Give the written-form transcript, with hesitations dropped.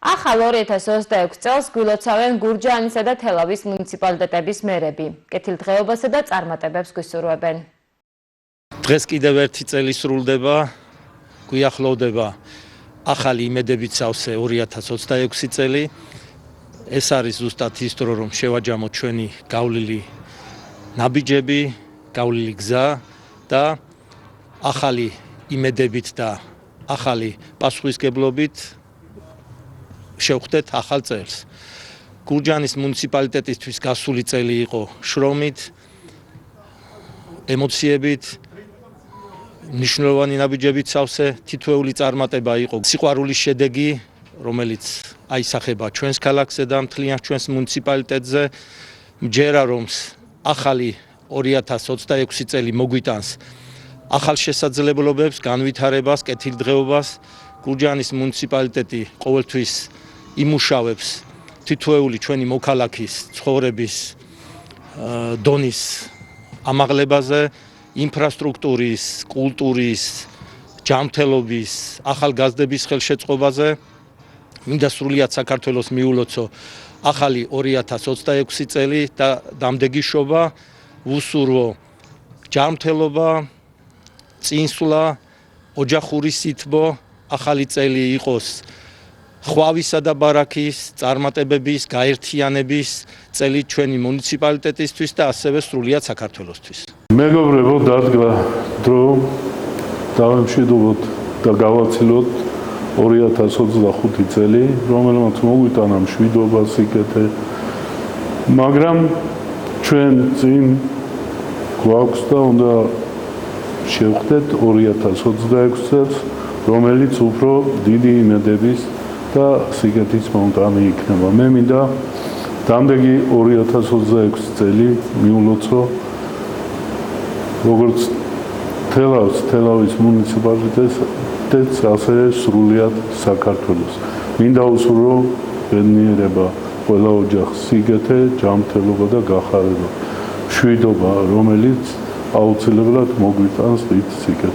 ახალ 2026 წელს გვილოცავენ გურჯაანისა და თელავის მუნიციპალიტეტების მერები. კეთილდღეობასა და წარმატებებს გვისურვებენ. დღეს კიდევ ერთი წელი სრულდება, გვიახლოვდება ახალი იმედებით სავსე 2026 წელი. ეს არის ზუსტად ის დრო, რომ შევაჯამოთ ჩვენი გავლილი ნაბიჯები, გავლილი გზა და ახალი იმედებით და ახალი პასუხისგებლობით შევხვდეთ ახალ წელს. გურჯაანის მუნიციპალიტეტისთვის გასული წელი იყო შრომით, ემოციებით, მნიშვნელოვანი ნაბიჯებით სავსე, თითოეული წარმატება იყო სიყვარულის შედეგი, რომელიც აისახება ჩვენს ქალაქზე და მთლიან ჩვენს მუნიციპალიტეტზე. მჯერა რომ ახალი 2026 წელი მოგვიტანს ახალ შესაძლებლობებს, განვითარებას, კეთილდღეობას. გურჯაანის მუნიციპალიტეტი ყოველთვის იმუშავებს თითოეული ჩვენი მოქალაქის ცხოვრების დონის ამაღლებაზე, ინფრასტრუქტურის, კულტურის, ჯანმრთელობის, ახალგაზრდების ხელშეწყობაზე. მინდა სრულიად საქართველოს მიულოცო ახალი 2026 წელი და დამდეგი შობა, ვუსურვო ჯანმრთელობა, წინსვლა, ოჯახური სითბო. ახალი წელი იყოს ხვავისა და ბარაქის, წარმატებების, გაერთიანების წელი ჩვენი მუნიციპალიტეტისთვის და ასევე სრულიად საქართველოსთვის. მეგობრებო, დადგა დრო დავემშვიდობოთ და გავაცილოთ 2025 წელი, რომელმაც მოგვიტანა მშვიდობა, სიკეთე, მაგრამ ჩვენ წინ გვაქვს და უნდა შევხვდეთ 2026 წელს, რომელიც უფრო დიდი იმედების და სიკეთის მომტანი იქნება. მე მინდა დამდეგი 2026 წელი მიულოცო როგორც თელავის მუნიციპალიტეტს, ასევე სრულიად საქართველოს. მინდა უსურვო ბედნიერება ყველა ოჯახს, სიკეთე, ჯანმრთელობა და გახარება. მშვიდობა, რომელიც აუცილებლად მოგვიტანს დიდ სიკეთეს.